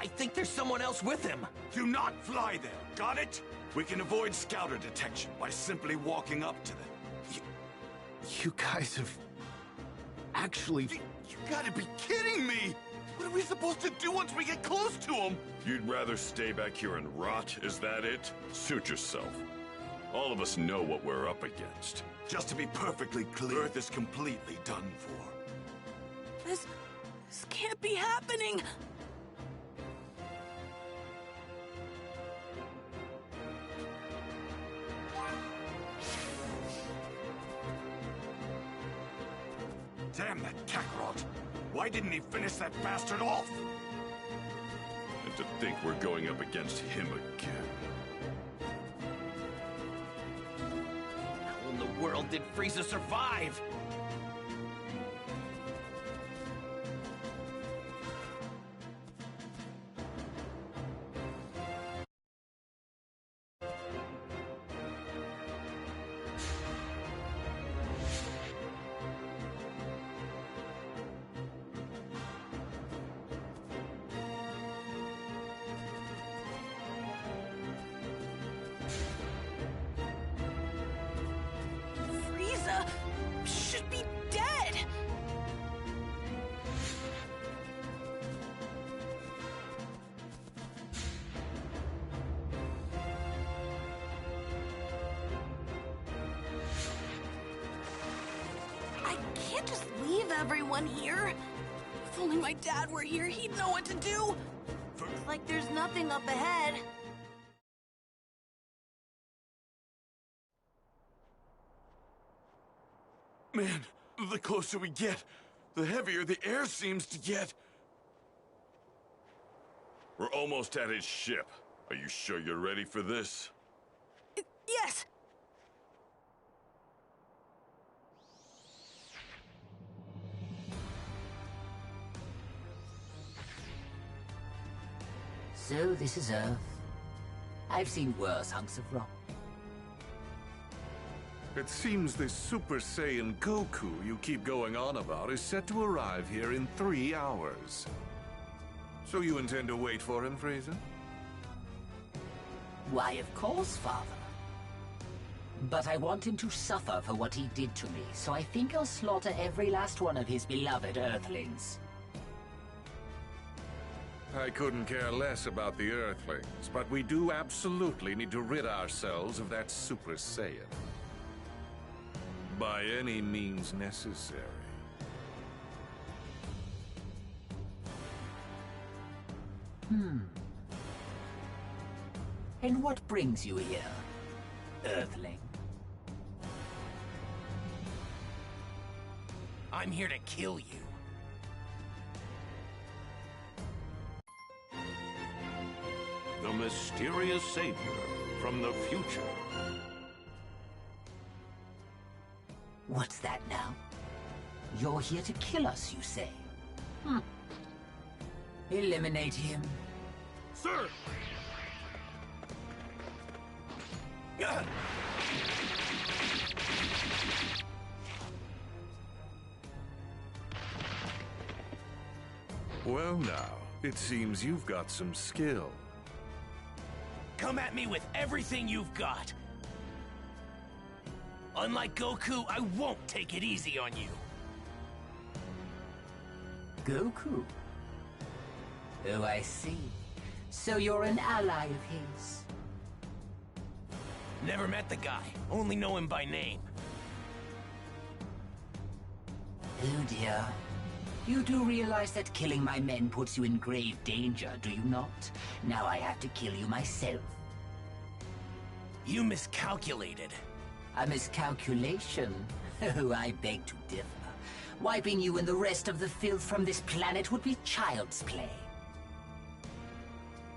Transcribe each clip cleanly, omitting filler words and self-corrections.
I think there's someone else with him. Do not fly there, got it? We can avoid scouter detection by simply walking up to them. You guys have... actually... You gotta be kidding me! What are we supposed to do once we get close to him? You'd rather stay back here and rot, is that it? Suit yourself. All of us know what we're up against. Just to be perfectly clear, Earth is completely done for. This can't be happening! Damn that Kakarot! Why didn't he finish that bastard off? And to think we're going up against him again. How in the world did Frieza survive? Should be dead! I can't just leave everyone here. If only my dad were here, he'd know what to do. Looks like there's nothing up ahead. Man, the closer we get, the heavier the air seems to get. We're almost at his ship. Are you sure you're ready for this? Yes! So this is Earth. I've seen worse hunks of rock. It seems this Super Saiyan Goku you keep going on about is set to arrive here in 3 hours. So you intend to wait for him, Frieza? Why, of course, Father. But I want him to suffer for what he did to me, so I think I'll slaughter every last one of his beloved Earthlings. I couldn't care less about the Earthlings, but we do absolutely need to rid ourselves of that Super Saiyan. By any means necessary. And what brings you here, Earthling? I'm here to kill you. The mysterious savior from the future. What's that now? You're here to kill us, you say? Eliminate him. Sir! Well now, it seems you've got some skill. Come at me with everything you've got. Unlike Goku, I won't take it easy on you. Goku? Oh, I see. So you're an ally of his. Never met the guy, only know him by name. Oh dear. You do realize that killing my men puts you in grave danger, do you not? Now I have to kill you myself. You miscalculated. A miscalculation? Oh, I beg to differ. Wiping you and the rest of the filth from this planet would be child's play.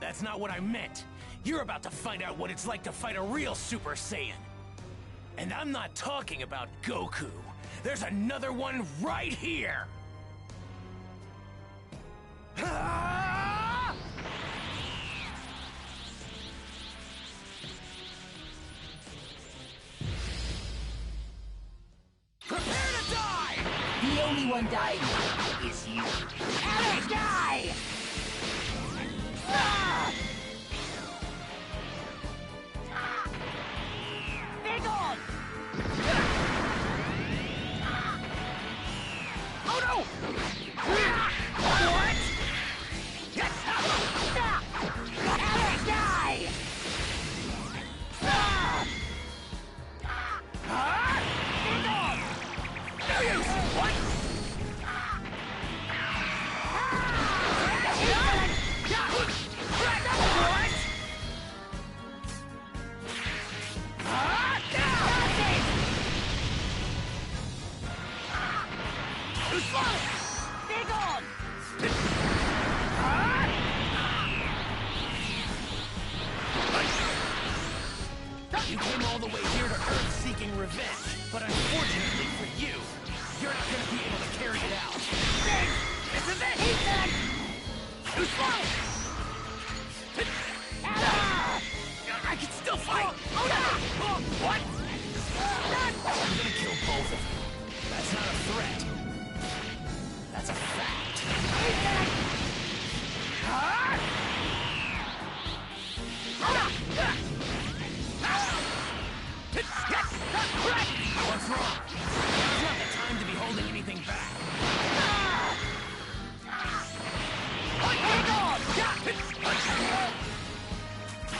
That's not what I meant. You're about to find out what it's like to fight a real Super Saiyan. And I'm not talking about Goku. There's another one right here! Ah! Prepare to die! The only one dying is you. Alex, die! revenge, but unfortunately for you, you're not gonna be able to carry it out. This is it! He's dead! Too slow! I can still fight! Oh no! What? I'm gonna kill both of you. That's not a threat. That's a fact. He's dead! What's wrong? Now's not the time to be holding anything back.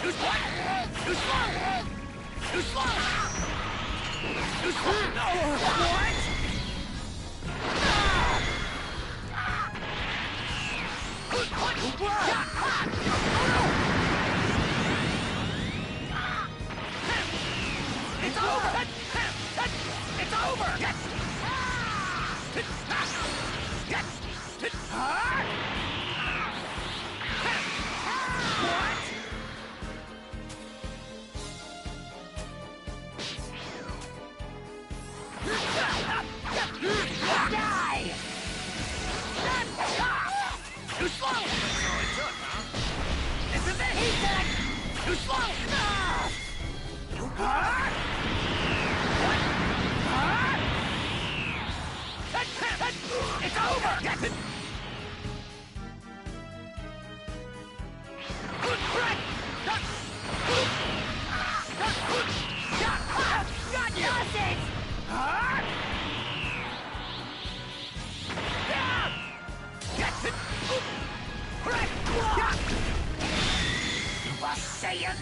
Too slow! Too slow! Too slow! Too slow! What? It's over! It's over! What? Die! Too slow! That's all it took, huh? This is it! He's dead! Too slow! It's over! Got you! Super Saiyan!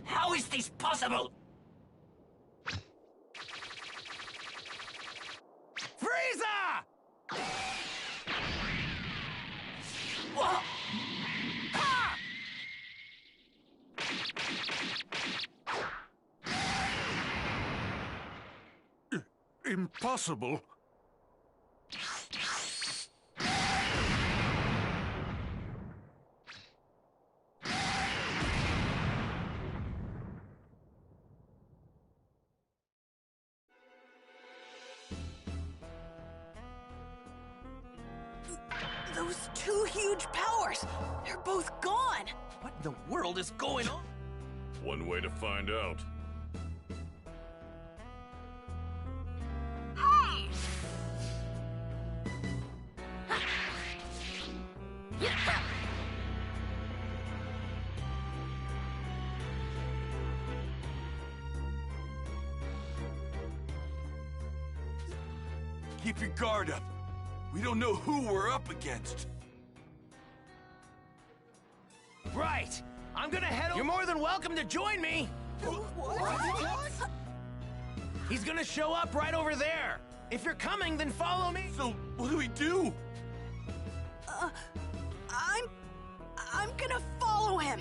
How is this possible? Frieza! Whoa. Ah! Impossible. Those two huge powers! They're both gone! What in the world is going on? One way to find out. Hey! Keep your guard up. We don't know who we're up against. Right! I'm gonna head over. You're more than welcome to join me! What? He's gonna show up right over there! If you're coming, then follow me! So, what do we do? I'm gonna follow him!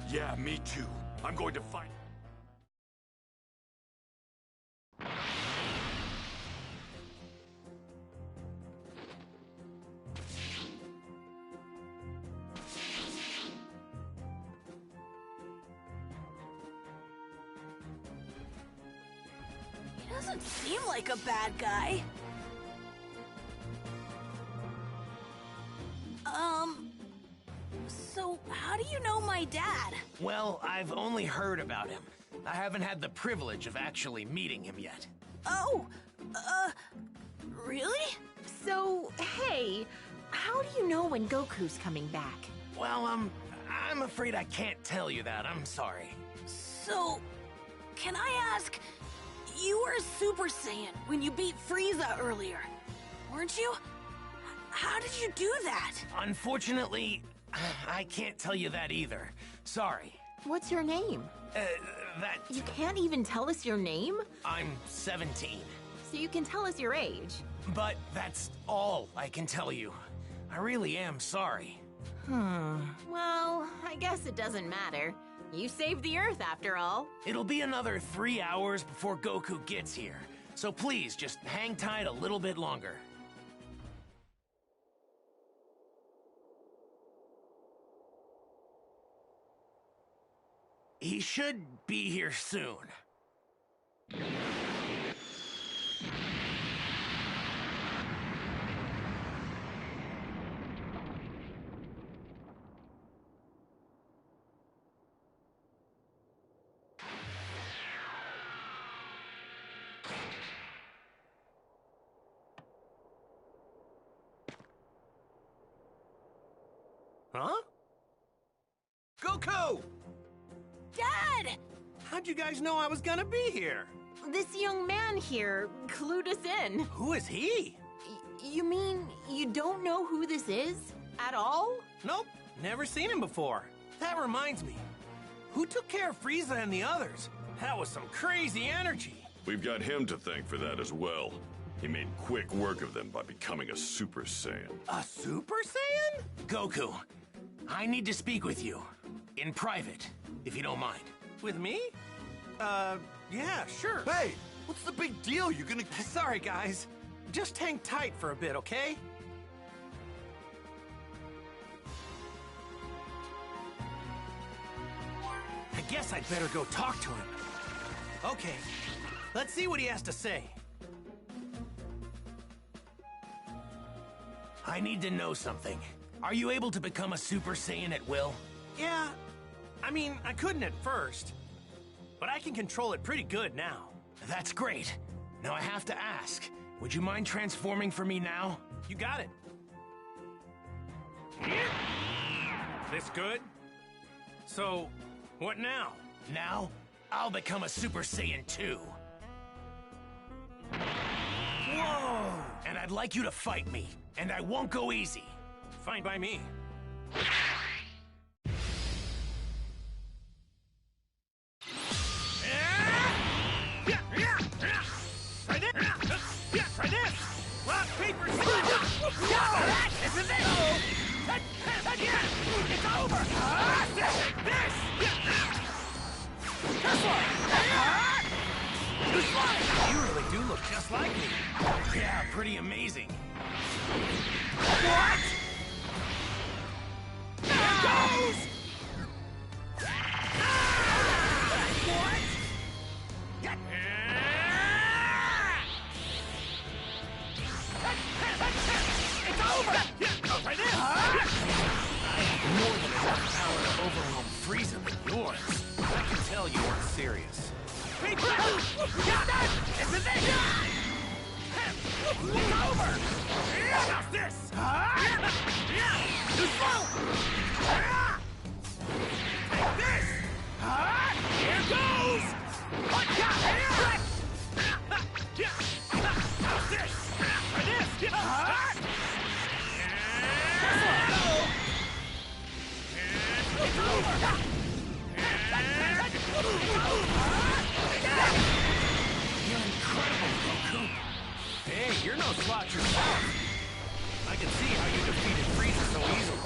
Yeah, me too. I'm going to find... He doesn't seem like a bad guy. So how do you know my dad? Well, I've only heard about him. I haven't had the privilege of actually meeting him yet. Oh, really? So, hey, how do you know when Goku's coming back? Well, I'm afraid I can't tell you that. I'm sorry. So, can I ask, you were a Super Saiyan when you beat Frieza earlier, weren't you? How did you do that? Unfortunately, I can't tell you that either. Sorry. What's your name? That... You can't even tell us your name? I'm 17. So you can tell us your age. But that's all I can tell you. I really am sorry. Well, I guess it doesn't matter. You saved the Earth after all. It'll be another 3 hours before Goku gets here. So please, just hang tight a little bit longer. He should be here soon. Huh? Goku! Dad! How'd you guys know I was gonna be here? This young man here clued us in. Who is he? You mean you don't know who this is? At all? Nope, never seen him before. That reminds me. Who took care of Frieza and the others? That was some crazy energy. We've got him to thank for that as well. He made quick work of them by becoming a Super Saiyan. A Super Saiyan? Goku, I need to speak with you. In private, if you don't mind. With me? Yeah, sure. Hey, what's the big deal? You're gonna... Sorry, guys. Just hang tight for a bit, okay? I guess I'd better go talk to him. Okay, let's see what he has to say. I need to know something. Are you able to become a Super Saiyan at will? Yeah, I mean, I couldn't at first, but I can control it pretty good now. That's great. Now I have to ask, would you mind transforming for me now? You got it. This good? So, what now? Now, I'll become a Super Saiyan 2. Whoa! And I'd like you to fight me, and I won't go easy. Fine by me. Try this! Rock, paper, scissors! This is it! It's over! This! This one! You really do look just like me. Yeah, pretty amazing. What? There goes! What? It's over! Try this! I have more than enough power to overwhelm Frieza with yours. I can tell you aren't serious. This is it! It's over! How's this? Too slow! Take this! Here goes! How's this? Try this! It's over! You're incredible, Goku. Hey, you're no slouch yourself. I can see how you defeated Frieza so easily.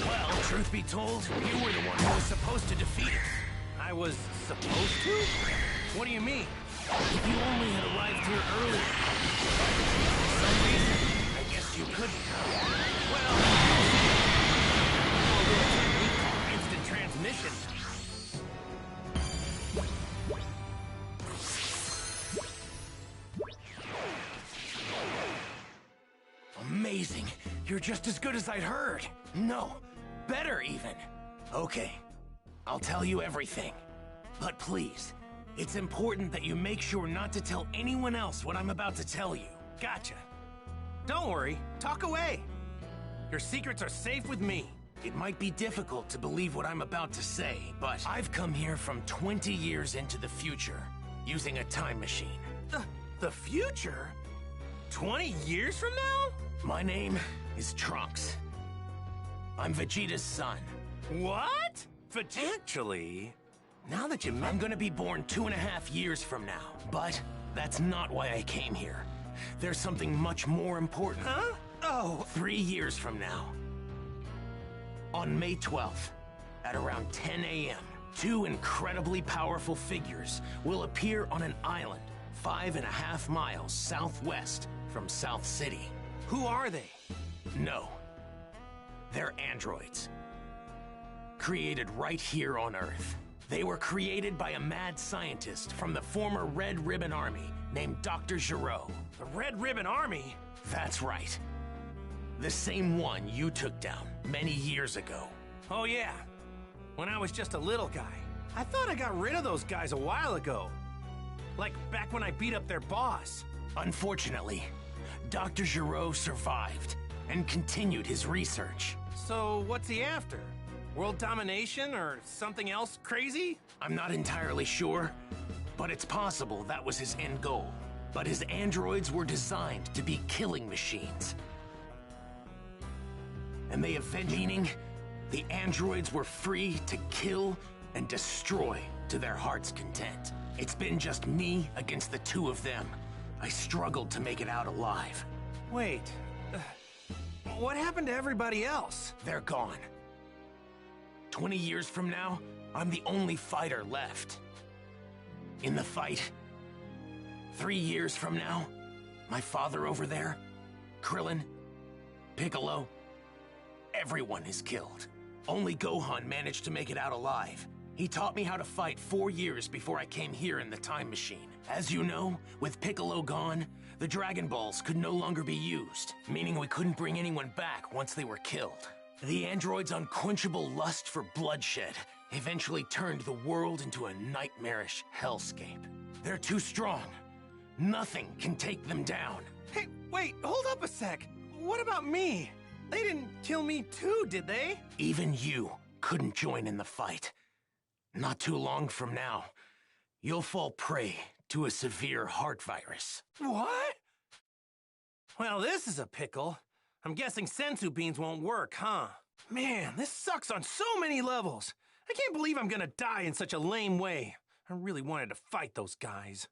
Well, truth be told, you were the one who was supposed to defeat it. I was supposed to? What do you mean? If you only had arrived here earlier. For some reason, I guess you couldn't. Well, we call instant transmission. Amazing. You're just as good as I'd heard. No, better even. Okay, I'll tell you everything. But please, it's important that you make sure not to tell anyone else what I'm about to tell you. Gotcha. Don't worry, talk away. Your secrets are safe with me. It might be difficult to believe what I'm about to say, but I've come here from 20 years into the future, using a time machine. The future? 20 years from now? My name is Trunks. I'm Vegeta's son. What? Actually, now that you I'm gonna be born 2.5 years from now, but that's not why I came here. There's something much more important. Huh? Oh. 3 years from now. On May 12th, at around 10 a.m., 2 incredibly powerful figures will appear on an island 5.5 miles southwest from South City. Who are they? No. They're androids. Created right here on Earth. They were created by a mad scientist from the former Red Ribbon Army named Dr. Giraud. The Red Ribbon Army? That's right. The same one you took down many years ago. Oh yeah, when I was just a little guy. I thought I got rid of those guys a while ago. Like back when I beat up their boss. Unfortunately, Dr. Giraud survived and continued his research. So what's he after? World domination or something else crazy? I'm not entirely sure, but it's possible that was his end goal. But his androids were designed to be killing machines. And they meaning the androids were free to kill and destroy to their heart's content. It's been just me against the 2 of them. I struggled to make it out alive. Wait, what happened to everybody else? They're gone. 20 years from now, I'm the only fighter left. In the fight, 3 years from now, my father over there, Krillin, Piccolo, everyone is killed. Only Gohan managed to make it out alive. He taught me how to fight 4 years before I came here in the time machine. As you know, with Piccolo gone, the Dragon Balls could no longer be used, meaning we couldn't bring anyone back once they were killed. The android's unquenchable lust for bloodshed eventually turned the world into a nightmarish hellscape. They're too strong. Nothing can take them down. Hey, wait, hold up a sec. What about me? They didn't kill me too, did they? Even you couldn't join in the fight. Not too long from now, you'll fall prey to a severe heart virus. What? Well, this is a pickle. I'm guessing senzu beans won't work, huh? Man, this sucks on so many levels. I can't believe I'm gonna die in such a lame way. I really wanted to fight those guys.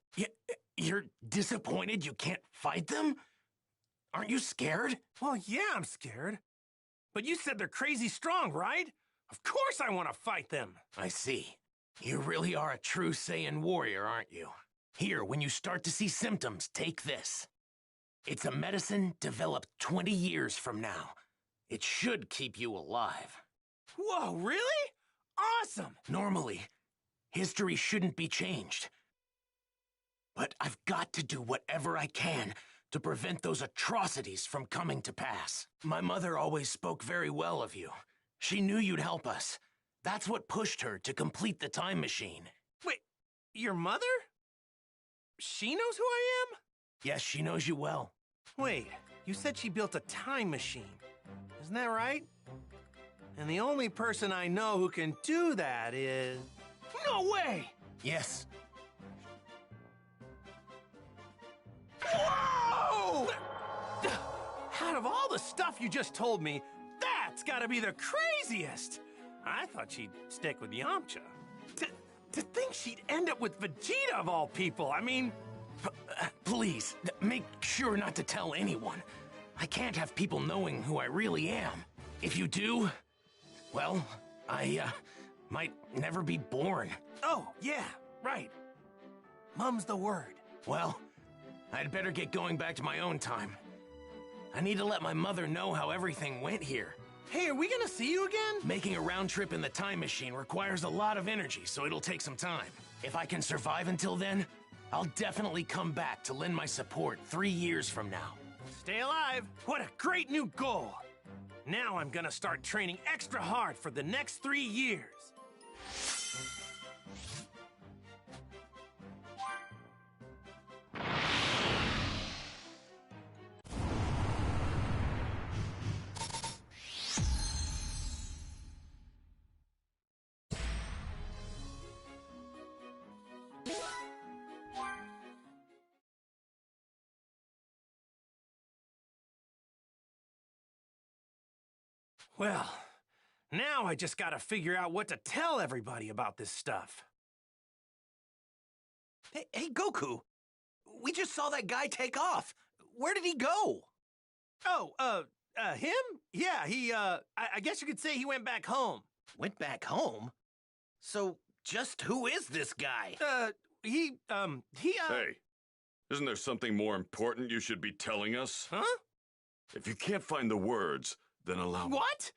You're disappointed you can't fight them? Aren't you scared? Well, yeah, I'm scared. But you said they're crazy strong, right? Of course I want to fight them. I see. You really are a true Saiyan warrior, aren't you? Here, when you start to see symptoms, take this. It's a medicine developed 20 years from now. It should keep you alive. Whoa, really? Awesome! Normally, history shouldn't be changed. But I've got to do whatever I can to prevent those atrocities from coming to pass. My mother always spoke very well of you. She knew you'd help us. That's what pushed her to complete the time machine. Wait, your mother? She knows who I am? Yes, she knows you well. Wait, you said she built a time machine. Isn't that right? And the only person I know who can do that is... No way! Yes. Whoa! Out of all the stuff you just told me, that's gotta be the craziest! I thought she'd stick with Yamcha. To think she'd end up with Vegeta of all people, I mean... Please, make sure not to tell anyone. I can't have people knowing who I really am. If you do, well, I, might never be born. Oh, yeah, right. Mum's the word. Well, I'd better get going back to my own time. I need to let my mother know how everything went here. Hey, are we gonna see you again? Making a round trip in the time machine requires a lot of energy, so it'll take some time. If I can survive until then, I'll definitely come back to lend my support 3 years from now. Stay alive. What a great new goal. Now I'm gonna start training extra hard for the next 3 years. Well, Now I just gotta figure out what to tell everybody about this stuff. Hey, Goku. We just saw that guy take off. Where did he go? Oh, him? Yeah, I guess you could say he went back home. Went back home? So, just who is this guy? He. Hey, isn't there something more important you should be telling us? Huh? If you can't find the words, then allow me. What?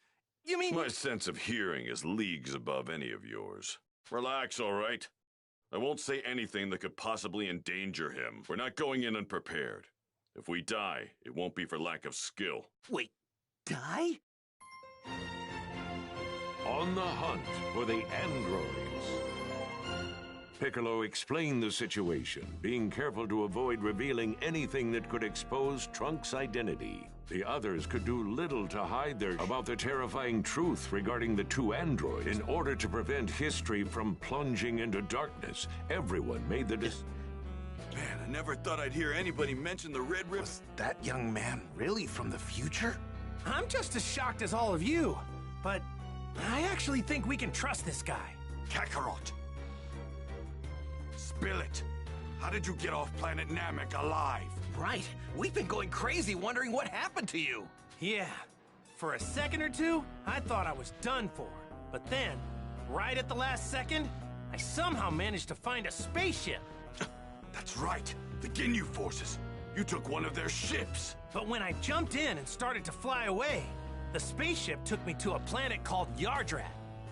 You mean... My sense of hearing is leagues above any of yours. Relax, all right? I won't say anything that could possibly endanger him. We're not going in unprepared. If we die, it won't be for lack of skill. Wait, die? On the hunt for the androids. Piccolo explained the situation, being careful to avoid revealing anything that could expose Trunks' identity. The others could do little to hide about the terrifying truth regarding the two androids. In order to prevent history from plunging into darkness, everyone made the decision. Man, I never thought I'd hear anybody mention the Red Ribbon. Was that young man really from the future? I'm just as shocked as all of you. But I actually think we can trust this guy. Kakarot! Spill it! How did you get off planet Namek alive? Right. We've been going crazy wondering what happened to you. Yeah. For a second or two, I thought I was done for. But then, right at the last second, I somehow managed to find a spaceship. That's right. The Ginyu forces. You took one of their ships. But when I jumped in and started to fly away, the spaceship took me to a planet called Yardrat.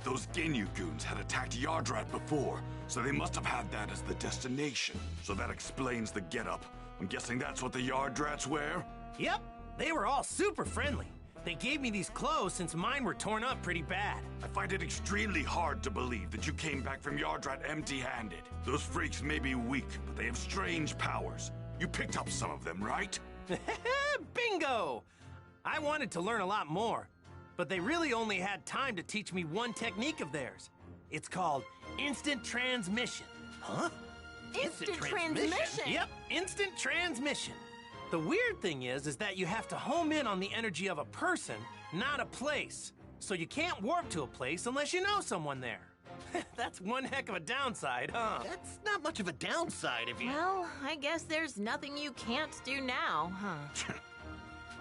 Those Ginyu goons had attacked Yardrat before, so they must have had that as the destination. So that explains the getup. I'm guessing that's what the Yardrats wear? Yep, they were all super friendly. They gave me these clothes since mine were torn up pretty bad. I find it extremely hard to believe that you came back from Yardrat empty-handed. Those freaks may be weak, but they have strange powers. You picked up some of them, right? Bingo! I wanted to learn a lot more, but they really only had time to teach me one technique of theirs. It's called instant transmission. Huh? Instant transmission? Yep, instant transmission. The weird thing is that you have to home in on the energy of a person, not a place. So you can't warp to a place unless you know someone there. That's one heck of a downside, huh? That's not much of a downside if you... Well, I guess there's nothing you can't do now, huh?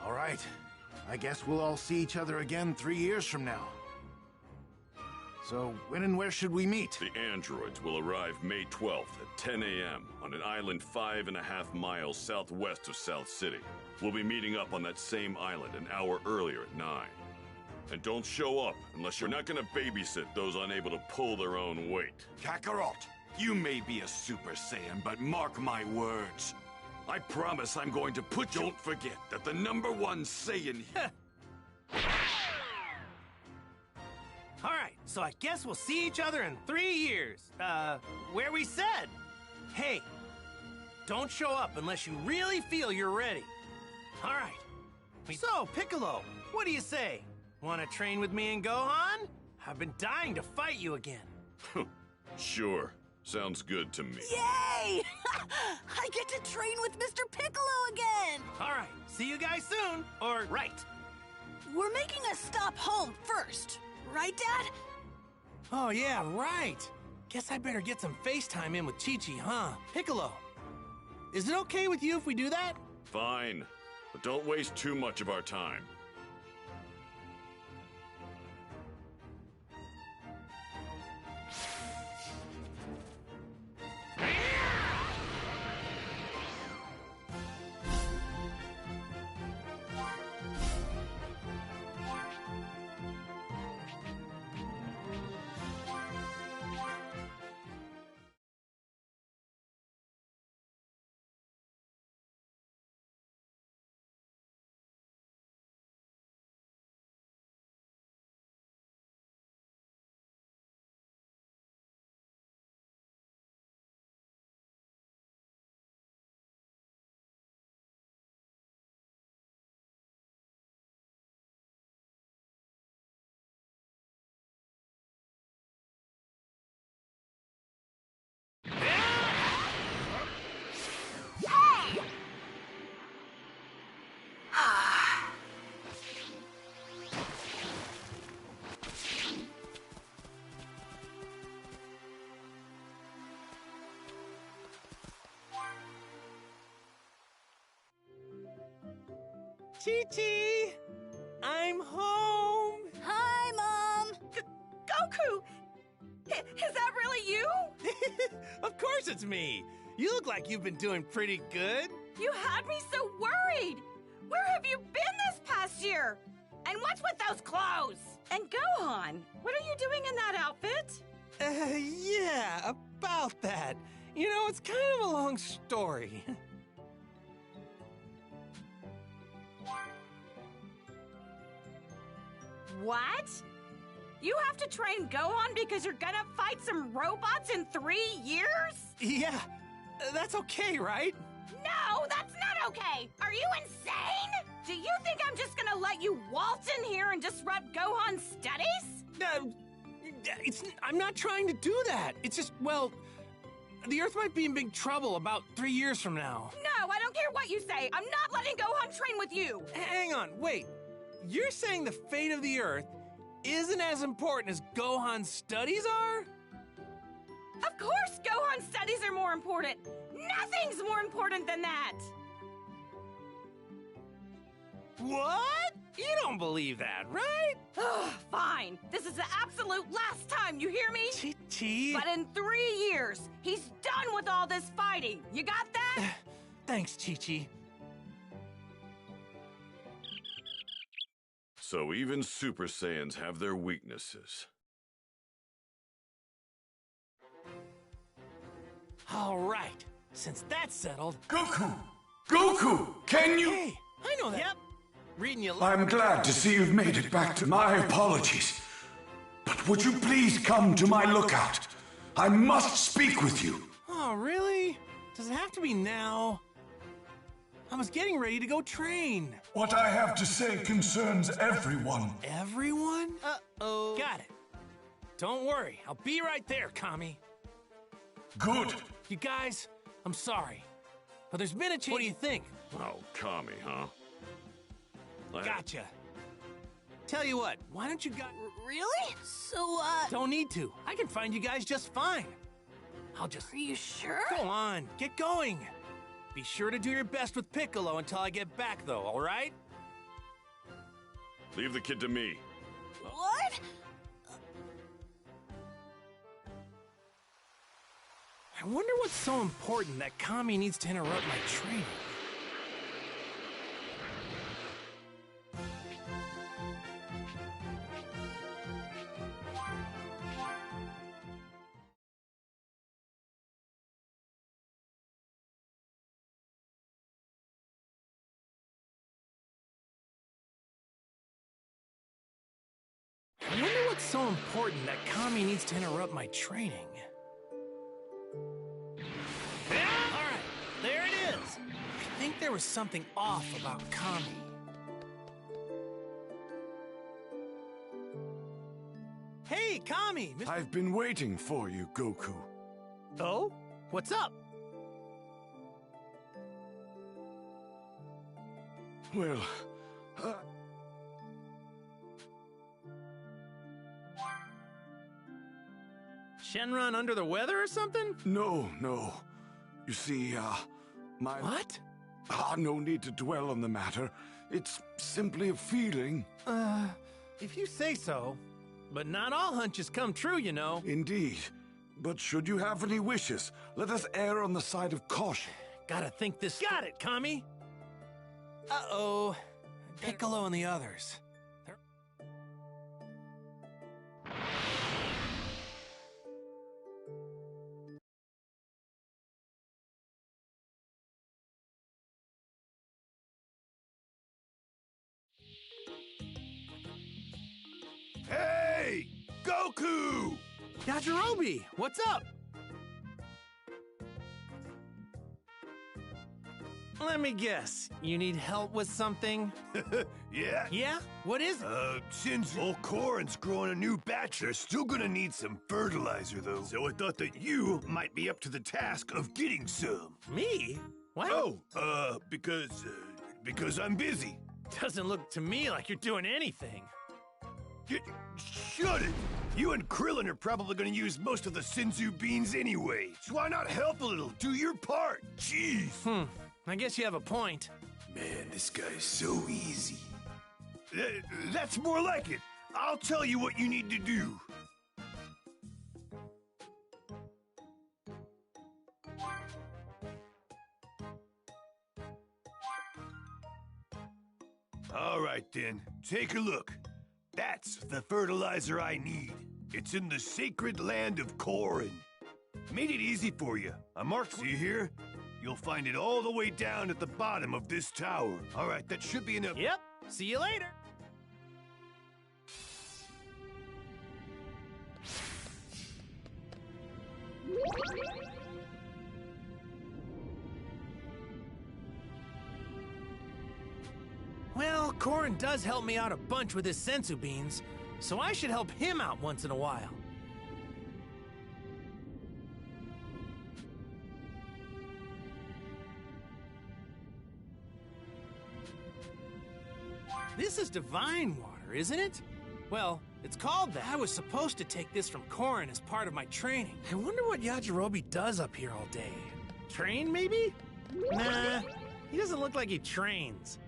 All right. I guess we'll all see each other again 3 years from now. So, when and where should we meet? The androids will arrive May 12th at 10 a.m. on an island 5.5 miles southwest of South City. We'll be meeting up on that same island an hour earlier at 9. And don't show up unless you're not gonna babysit those unable to pull their own weight. Kakarot, you may be a Super Saiyan, but mark my words. I promise I'm going to put you... Don't forget that the #1 Saiyan... All right, so I guess we'll see each other in 3 years. Where we said. Hey, don't show up unless you really feel you're ready. All right. So, Piccolo, what do you say? Want to train with me and Gohan? I've been dying to fight you again. Sure. Sounds good to me. Yay! I get to train with Mr. Piccolo again! All right, see you guys soon. Or, right. We're making a stop home first. Right, Dad? Oh, yeah, right. Guess I better get some FaceTime in with Chi-Chi, huh? Piccolo, is it okay with you if we do that? Fine. But don't waste too much of our time. Chi-Chi! I'm home! Hi, Mom! Goku! Is that really you? Of course it's me! You look like you've been doing pretty good. You had me so worried! Where have you been this past year? And what's with those clothes? And Gohan, what are you doing in that outfit? Yeah, about that. You know, it's kind of a long story. What? You have to train Gohan because you're gonna fight some robots in 3 years? Yeah, that's okay, right? No, that's not okay! Are you insane? Do you think I'm just gonna let you waltz in here and disrupt Gohan's studies? I'm not trying to do that. It's just, well, the Earth might be in big trouble about 3 years from now. No, I don't care what you say. I'm not letting Gohan train with you. Hang on, wait. You're saying the fate of the Earth isn't as important as Gohan's studies are? Of course Gohan's studies are more important. Nothing's more important than that. What? You don't believe that, right? Ugh, fine. This is the absolute last time, you hear me? Chi-Chi. But in 3 years, he's done with all this fighting. You got that? Thanks, Chi-Chi. So even Super Saiyans have their weaknesses. All right. Since that's settled... Goku! Goku! Can you... Hey, I know that. Yep. Reading you... I'm glad to see you've made it back to... My apologies. But would you please come to my lookout? I must speak with you. Oh, really? Does it have to be now? I was getting ready to go train. What I have to say concerns everyone. Everyone? Uh-oh. Got it. Don't worry. I'll be right there, Kami. Good. You guys, I'm sorry. But there's been a change. What do you think? Oh, Kami, huh? Gotcha. Tell you what, why don't you guys... Really? So, Don't need to. I can find you guys just fine. I'll just... Are you sure? Go on, get going. Be sure to do your best with Piccolo until I get back, though, all right? Leave the kid to me. What? I wonder what's so important that Kami needs to interrupt my training. I wonder what's so important that Kami needs to interrupt my training. Alright, there it is! I think there was something off about Kami. Hey, Kami! I've been waiting for you, Goku. Oh? What's up? Well, Shenron under the weather or something? no. You see, my... What? No need to dwell on the matter. It's simply a feeling. If you say so. But not all hunches come true, you know. Indeed. But should you have any wishes, let us err on the side of caution. Gotta think this... Got it, Kami! Uh-oh. Piccolo and the others. Hey! Goku! Yajirobe, what's up? Let me guess. You need help with something? Yeah? Yeah? What is it? Since old corn's growing a new batch, they're still gonna need some fertilizer, though. So I thought that you might be up to the task of getting some. Me? What? Oh, because I'm busy. Doesn't look to me like you're doing anything. Shut it! You and Krillin are probably gonna use most of the Senzu beans anyway. So why not help a little? Do your part. Jeez. I guess you have a point. Man, this guy's so easy. That's more like it. I'll tell you what you need to do. All right, then. Take a look. That's the fertilizer I need. It's in the sacred land of Korin. Made it easy for you. I marked, see here? You'll find it all the way down at the bottom of this tower. All right, that should be enough. Yep. See you later. Well, Korin does help me out a bunch with his sensu beans, so I should help him out once in a while. This is divine water, isn't it? Well, it's called that. I was supposed to take this from Korin as part of my training. I wonder what Yajirobe does up here all day. Train, maybe? Nah, he doesn't look like he trains.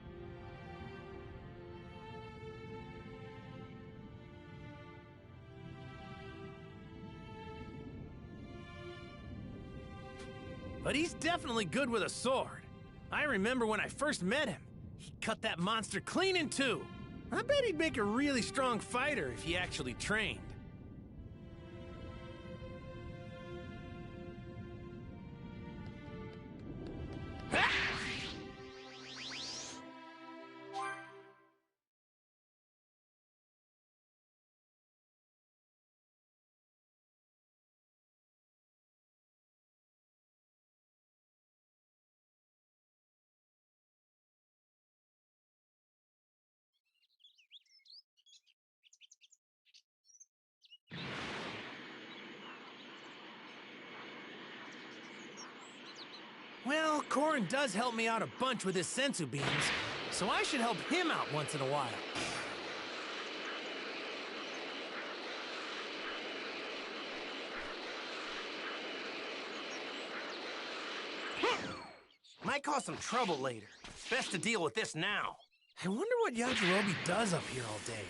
But he's definitely good with a sword. I remember when I first met him. He cut that monster clean in two. I bet he'd make a really strong fighter if he actually trained. Well, Korin does help me out a bunch with his sensu beans, so I should help him out once in a while. Might cause some trouble later. Best to deal with this now. I wonder what Yajirobe does up here all day.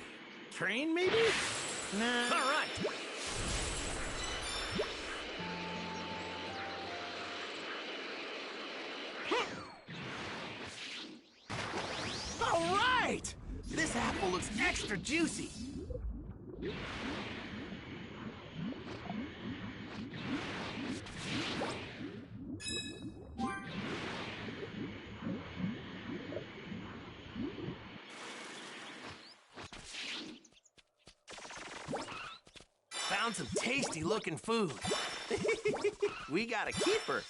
Train, maybe? Nah. All right. All right! This apple looks extra juicy. Found some tasty-looking food. We got a keeper.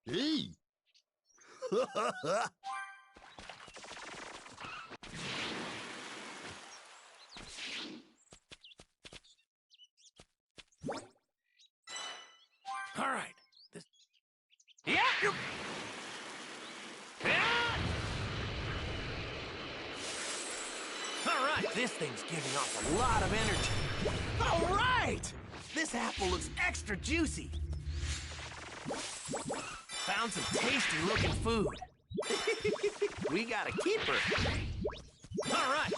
Hey! All right. Yeah! All right, this thing's giving off a lot of energy. All right! This apple looks extra juicy. Found some tasty-looking food. We got a keeper. All right.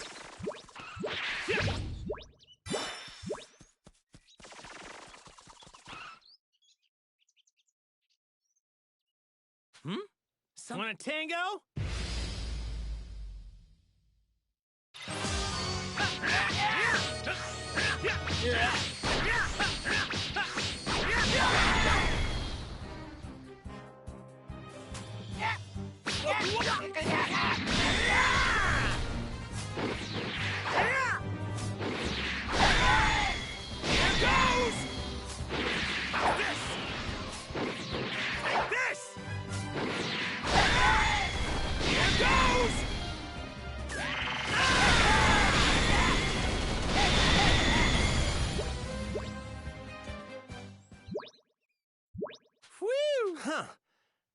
Want a tango?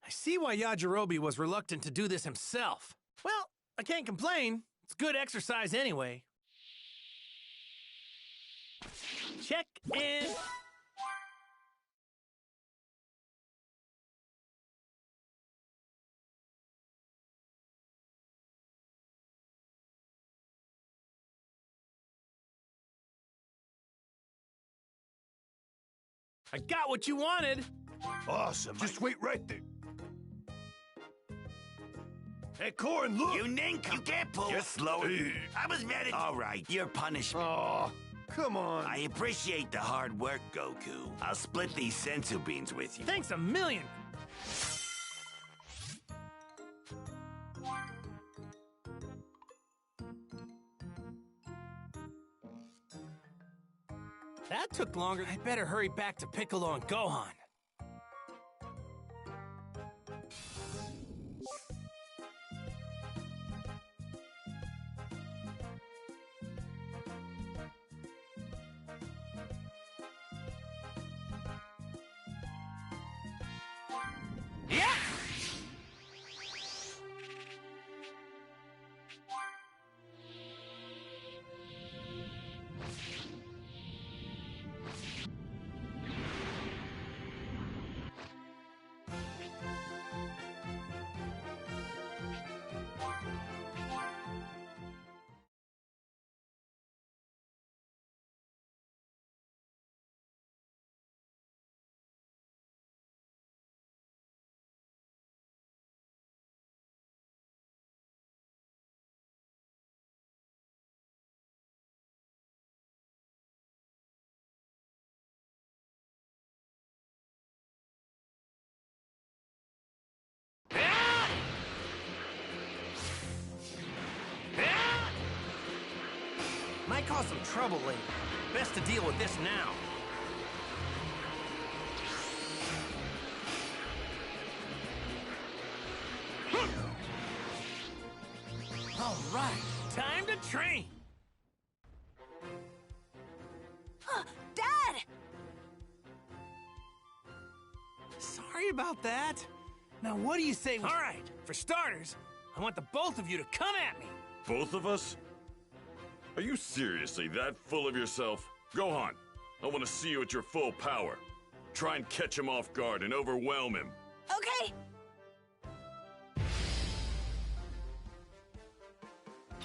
I see why Yajirobe was reluctant to do this himself. Well, I can't complain. It's good exercise anyway. Check in. I got what you wanted. Awesome. Just wait right there. Hey, Korin, look! You nincompoop! You can't pull! You're slow. I was ready. All right, your punishment. Oh, come on. I appreciate the hard work, Goku. I'll split these sensu beans with you. Thanks a million. That took longer. I better hurry back to Piccolo and Gohan. Yeah! Might cause some trouble later. Best to deal with this now. All right, time to train. Dad! Sorry about that. Now what do you say? All right, for starters, I want the both of you to come at me. Both of us? Are you seriously that full of yourself? Gohan, I want to see you at your full power. Try and catch him off guard and overwhelm him. Okay.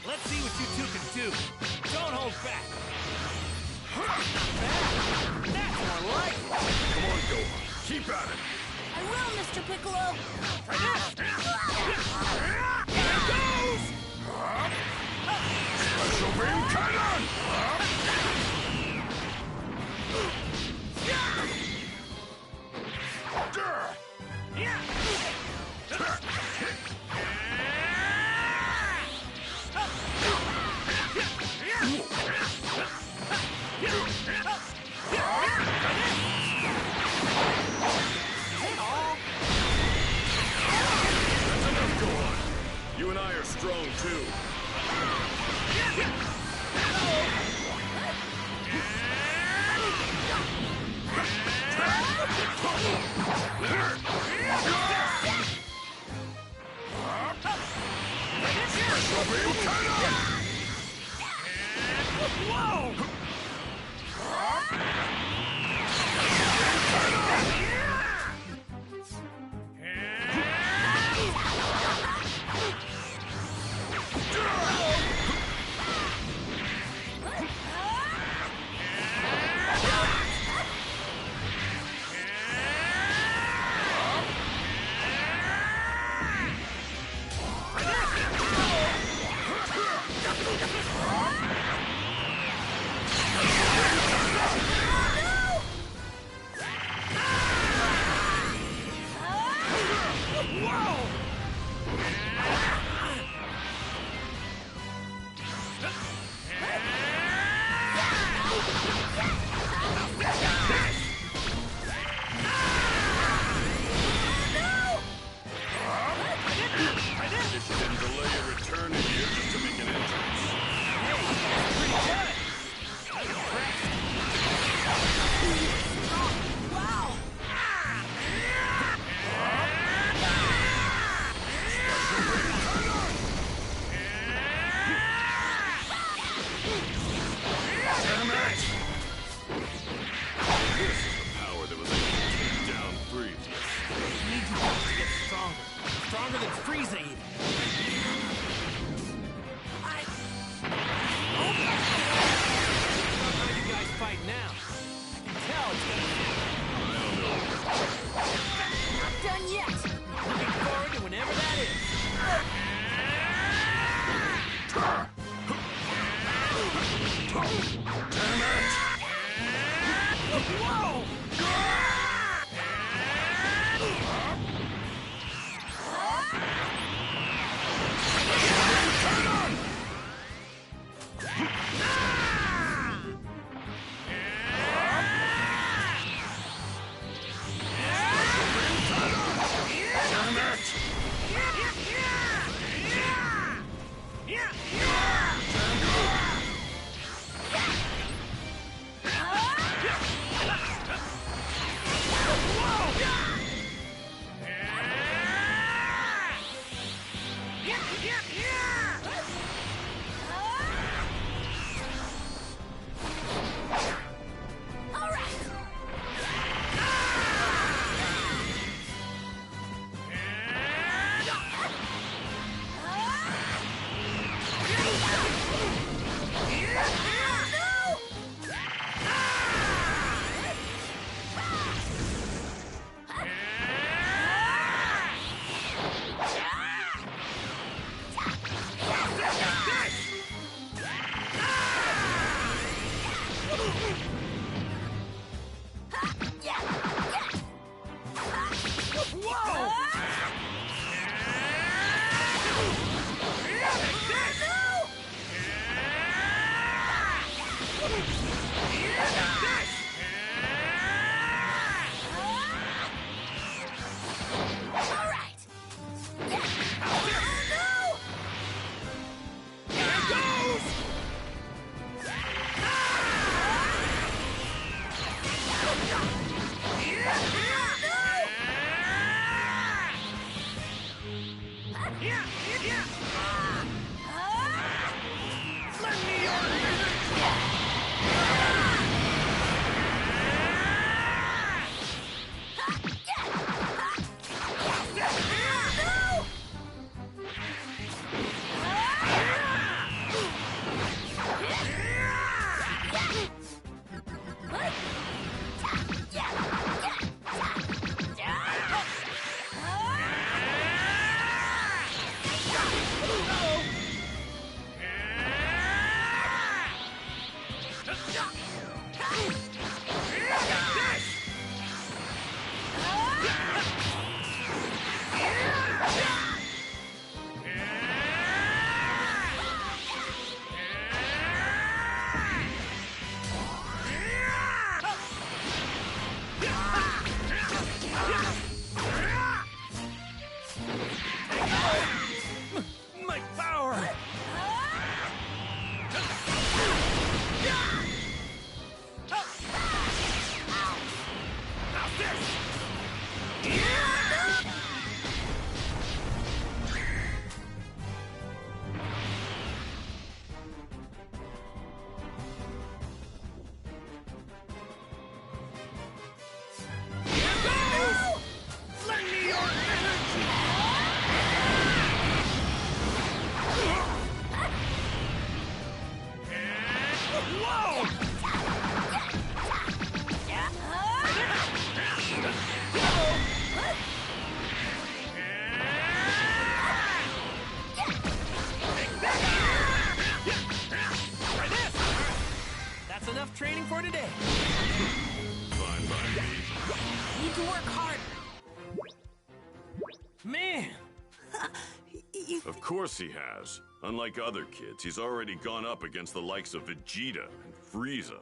Let's see what you two can do. Don't hold back. Not bad. That's more like it. Come on, Gohan. Keep at it. I will, Mr. Piccolo. Here it goes! Special beam cannon! You and I are strong too. Whoa! Whoa! My power! That's enough training for today. Fine by me. Need to work hard. Man! Of course he has. Unlike other kids, he's already gone up against the likes of Vegeta and Frieza.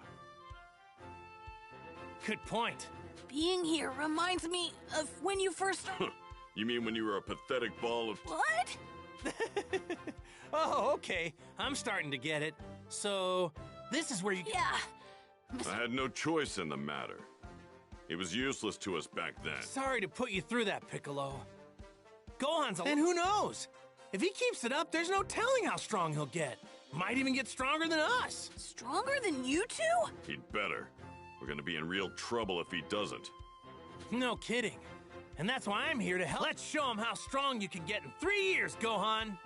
Good point. Being here reminds me of when you first... You mean when you were a pathetic ball of... What? Oh, okay. I'm starting to get it. So, this is where you... Yeah. I had no choice in the matter. It was useless to us back then. Sorry to put you through that, Piccolo. Gohan's a... And who knows? If he keeps it up, there's no telling how strong he'll get. Might even get stronger than us. Stronger than you two? He'd better. We're gonna be in real trouble if he doesn't. No kidding. And that's why I'm here to help. Let's show him how strong you can get in 3 years, Gohan.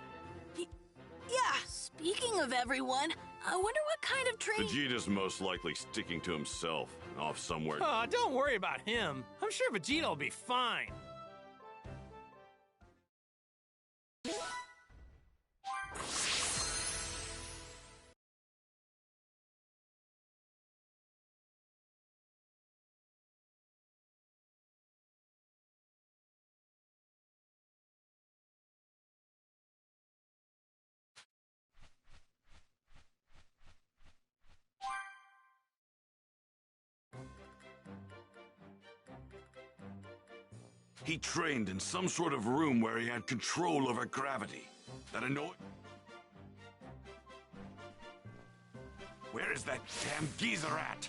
Yeah, speaking of everyone, I wonder what kind of training... Vegeta's most likely sticking to himself, off somewhere. Oh, don't worry about him. I'm sure Vegeta will be fine. He trained in some sort of room where he had control over gravity. That annoy... Where is that damn geezer at?